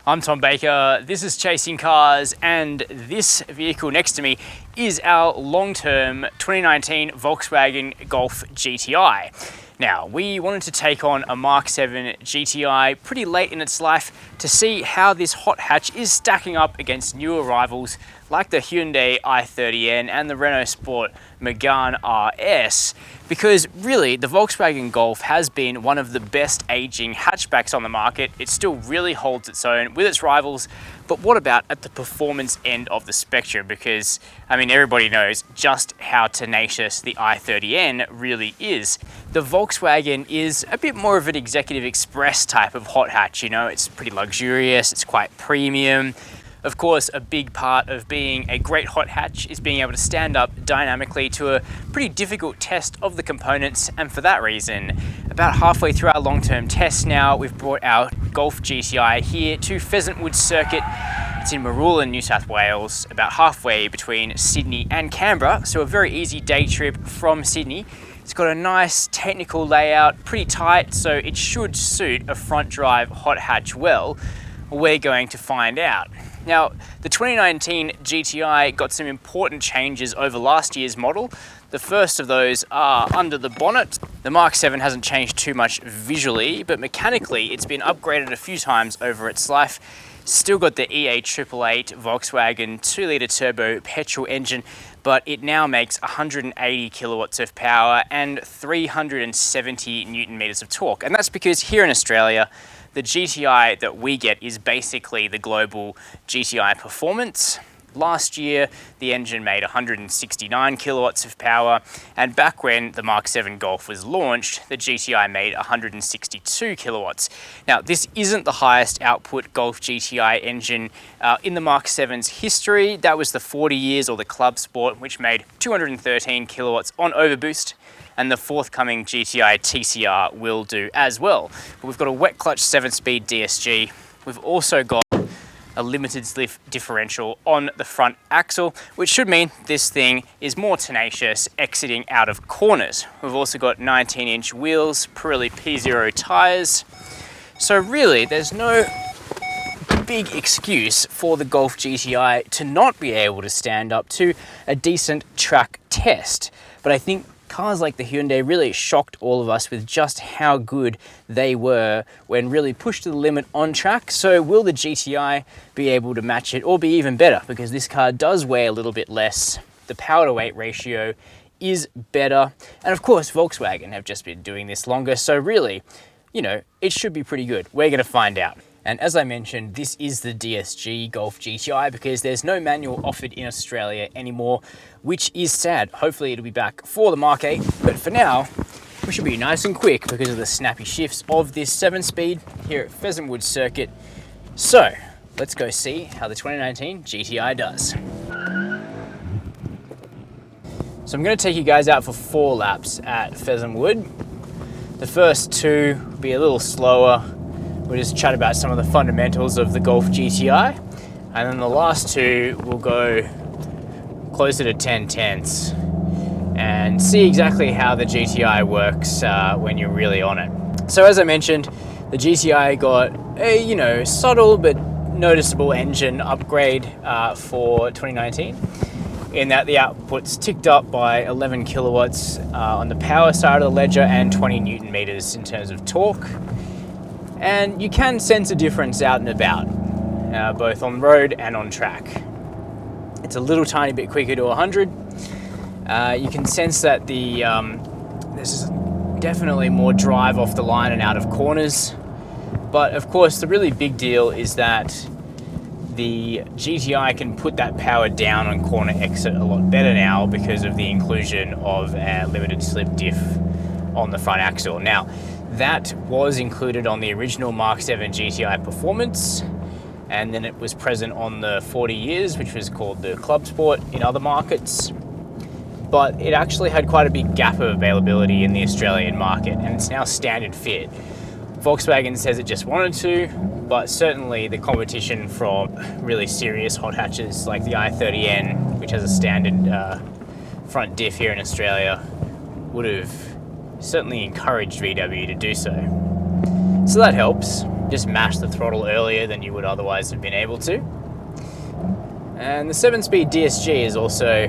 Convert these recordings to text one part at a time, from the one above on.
I'm Tom Baker, this is Chasing Cars, and this vehicle next to me is our long-term 2019 Volkswagen Golf GTI. Now, we wanted to take on a Mark 7 GTI pretty late in its life to see how this hot hatch is stacking up against newer rivals like the Hyundai i30N and the Renault Sport Megane RS, because really the Volkswagen Golf has been one of the best aging hatchbacks on the market. It still really holds its own with its rivals, but what about at the performance end of the spectrum? Because, I mean, everybody knows just how tenacious the i30N really is. The Volkswagen is a bit more of an executive express type of hot hatch, you know, it's pretty luxurious, it's quite premium. Of course, a big part of being a great hot hatch is being able to stand up dynamically to a pretty difficult test of the components, and for that reason, about halfway through our long-term test now, we've brought our Golf GTI here to Pheasant Wood Circuit. It's in Marulan, New South Wales, about halfway between Sydney and Canberra, so a very easy day trip from Sydney. It's got a nice technical layout, pretty tight, so it should suit a front drive hot hatch well. We're going to find out. Now, the 2019 GTI got some important changes over last year's model. The first of those are under the bonnet. The Mark 7 hasn't changed too much visually, but mechanically it's been upgraded a few times over its life. Still got the EA888 Volkswagen 2-litre turbo petrol engine, but it now makes 180 kilowatts of power and 370 newton meters of torque. And that's because here in Australia, the GTI that we get is basically the global GTI Performance. Last year, the engine made 169 kilowatts of power, and back when the Mark 7 Golf was launched, the GTI made 162 kilowatts. Now, this isn't the highest output Golf GTI engine in the Mark 7's history. That was the 40 years or the Club Sport, which made 213 kilowatts on overboost, and the forthcoming GTI TCR will do as well. But we've got a wet clutch 7-speed DSG. We've also got a limited slip differential on the front axle, which should mean this thing is more tenacious exiting out of corners. We've also got 19-inch wheels, Pirelli P0 tires. So really, there's no big excuse for the Golf GTI to not be able to stand up to a decent track test. But I think cars like the Hyundai really shocked all of us with just how good they were when really pushed to the limit on track. So will the GTI be able to match it or be even better? Because this car does weigh a little bit less. The power to weight ratio is better. And of course, Volkswagen have just been doing this longer. So really, you know, it should be pretty good. We're going to find out. And as I mentioned, this is the DSG Golf GTI because there's no manual offered in Australia anymore, which is sad. Hopefully it'll be back for the Mark 8, but for now, we should be nice and quick because of the snappy shifts of this 7-speed here at Pheasant Wood Circuit. So, let's go see how the 2019 GTI does. So I'm going to take you guys out for 4 laps at Pheasant Wood. The first 2 will be a little slower. We'll just chat about some of the fundamentals of the Golf GTI, and then the last 2 will go closer to 10 tenths and see exactly how the GTI works when you're really on it. So as I mentioned, the GTI got a, you know, subtle but noticeable engine upgrade for 2019, in that the output's ticked up by 11 kilowatts on the power side of the ledger and 20 newton meters in terms of torque. And you can sense a difference out and about, both on road and on track. It's a little tiny bit quicker to 100. You can sense that there's definitely more drive off the line and out of corners. But of course, the really big deal is that the GTI can put that power down on corner exit a lot better now because of the inclusion of a limited slip diff on the front axle. Now, that was included on the original Mark 7 GTI Performance, and then it was present on the 40 years, which was called the Club Sport in other markets. But it actually had quite a big gap of availability in the Australian market, and it's now standard fit. Volkswagen says it just wanted to, but certainly the competition from really serious hot hatches like the i30N, which has a standard front diff here in Australia, would have certainly encouraged VW to do so. So that helps. just mash the throttle earlier than you would otherwise have been able to. And the 7-speed DSG is also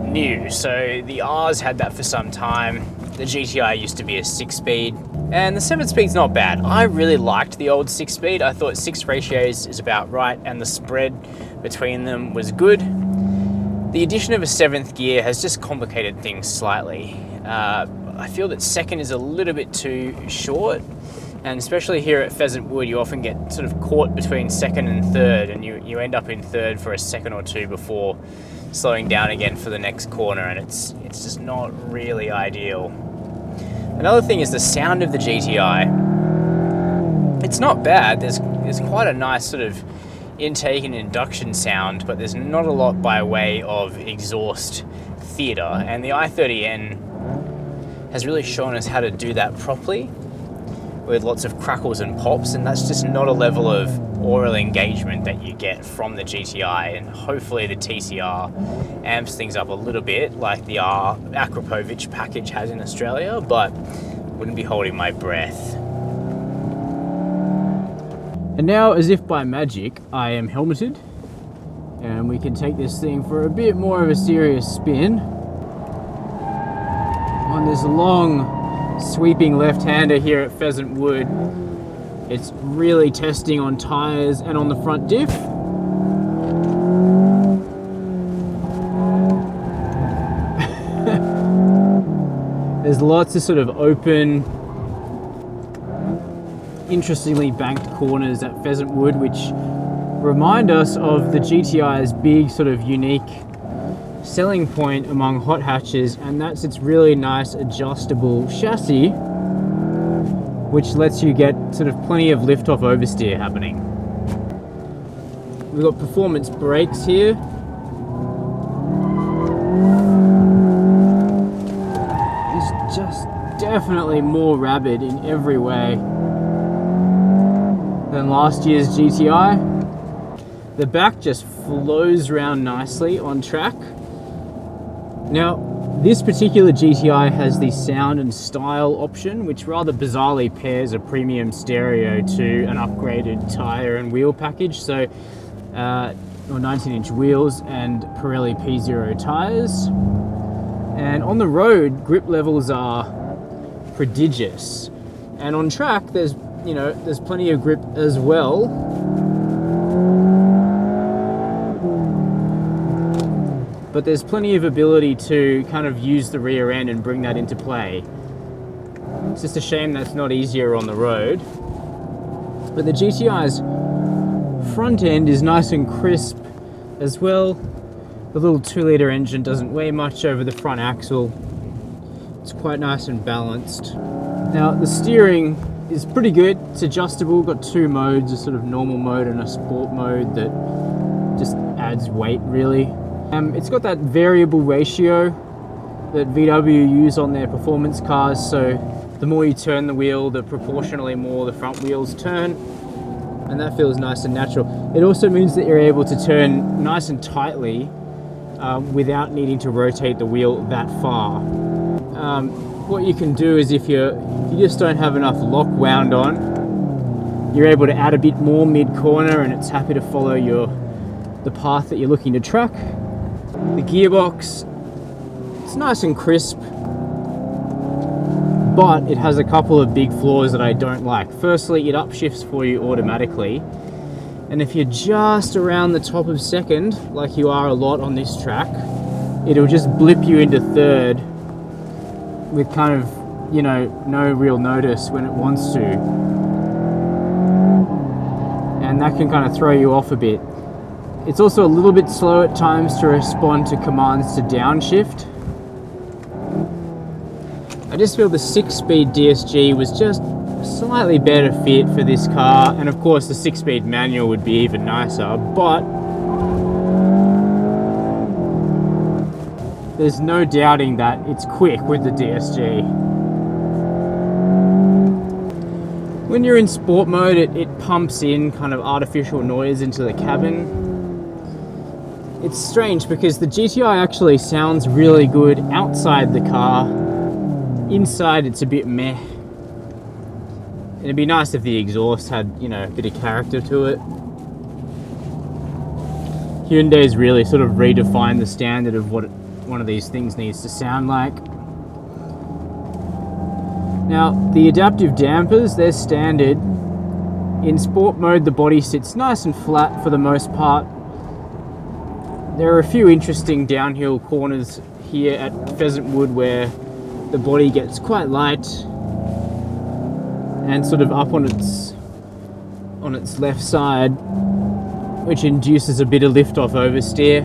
new, so the R's had that for some time. The GTI used to be a 6-speed, and the 7-speed's not bad. I really liked the old 6-speed. I thought 6 ratios is about right, and the spread between them was good. The addition of a 7th gear has just complicated things slightly. I feel that 2nd is a little bit too short, and especially here at Pheasant Wood, you often get sort of caught between 2nd and 3rd, and you end up in 3rd for a second or two before slowing down again for the next corner, and it's just not really ideal. Another thing is the sound of the GTI. It's not bad. There's quite a nice sort of intake and induction sound, but there's not a lot by way of exhaust theatre, and the i30N has really shown us how to do that properly with lots of crackles and pops, and that's just not a level of aural engagement that you get from the GTI, and hopefully the TCR amps things up a little bit like the Akrapovic package has in Australia, but wouldn't be holding my breath. And now, as if by magic, I am helmeted, and we can take this thing for a bit more of a serious spin on this long sweeping left-hander here at Pheasant Wood. It's really testing on tyres and on the front diff. There's lots of sort of open, interestingly banked corners at Pheasant Wood, which remind us of the GTI's big sort of unique selling point among hot hatches, and that's its really nice adjustable chassis, which lets you get sort of plenty of lift-off oversteer happening. We've got performance brakes here. It's just definitely more rabid in every way than last year's GTI. The back just flows around nicely on track. Now, this particular GTI has the sound and style option, which rather bizarrely pairs a premium stereo to an upgraded tyre and wheel package. So, 19-inch wheels and Pirelli P0 tyres. And on the road, grip levels are prodigious. And on track, there's plenty of grip as well. But there's plenty of ability to kind of use the rear end and bring that into play. It's just a shame that's not easier on the road. But the GTI's front end is nice and crisp as well. The little 2-litre engine doesn't weigh much over the front axle. It's quite nice and balanced. Now, the steering is pretty good. It's adjustable, got 2 modes, a sort of normal mode and a sport mode that just adds weight, really. It's got that variable ratio that VW use on their performance cars, so the more you turn the wheel, the proportionally more the front wheels turn, and that feels nice and natural. It also means that you're able to turn nice and tightly without needing to rotate the wheel that far. What you can do is if you just don't have enough lock wound on, you're able to add a bit more mid-corner, and it's happy to follow the path that you're looking to track. The gearbox, it's nice and crisp, but it has a couple of big flaws that I don't like. Firstly, it upshifts for you automatically, and if you're just around the top of 2nd, like you are a lot on this track, it'll just blip you into 3rd with kind of, no real notice when it wants to. And that can kind of throw you off a bit. It's also a little bit slow at times to respond to commands to downshift. I just feel the 6-speed DSG was just a slightly better fit for this car, and of course the 6-speed manual would be even nicer, but there's no doubting that it's quick with the DSG. When you're in sport mode, it pumps in kind of artificial noise into the cabin. It's strange because the GTI actually sounds really good outside the car. Inside it's a bit meh. It'd be nice if the exhaust had, you know, a bit of character to it. Hyundai's really sort of redefined the standard of what one of these things needs to sound like. Now, the adaptive dampers, they're standard. In sport mode, the body sits nice and flat for the most part. There are a few interesting downhill corners here at Pheasant Wood where the body gets quite light and sort of up on its left side, which induces a bit of lift-off oversteer.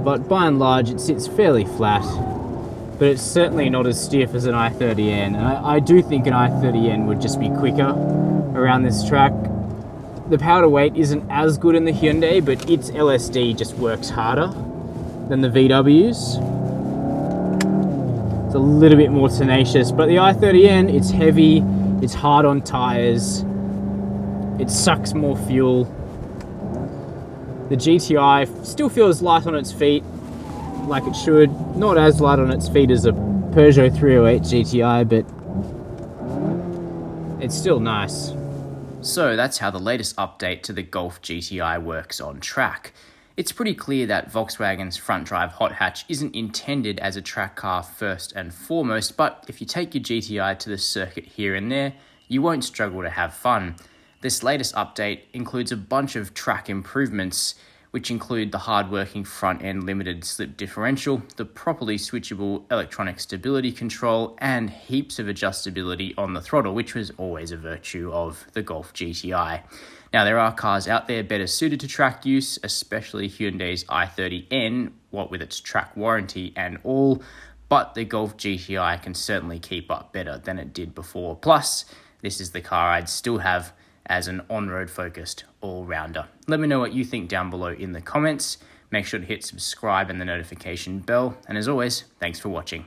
But by and large, it sits fairly flat. But it's certainly not as stiff as an i30N. And I do think an i30N would just be quicker around this track. The power to weight isn't as good in the Hyundai, but its LSD just works harder than the VW's. It's a little bit more tenacious, but the i30N, it's heavy, it's hard on tires, it sucks more fuel. The GTI still feels light on its feet, like it should. Not as light on its feet as a Peugeot 308 GTI, but it's still nice. So that's how the latest update to the Golf GTI works on track. It's pretty clear that Volkswagen's front drive hot hatch isn't intended as a track car first and foremost, but if you take your GTI to the circuit here and there, you won't struggle to have fun. This latest update includes a bunch of track improvements, which include the hard-working front-end limited slip differential, the properly switchable electronic stability control, and heaps of adjustability on the throttle, which was always a virtue of the Golf GTI. Now, there are cars out there better suited to track use, especially Hyundai's i30N, what with its track warranty and all, but the Golf GTI can certainly keep up better than it did before. Plus, this is the car I'd still have as an on-road focused all-rounder. Let me know what you think down below in the comments. Make sure to hit subscribe and the notification bell. And as always, thanks for watching.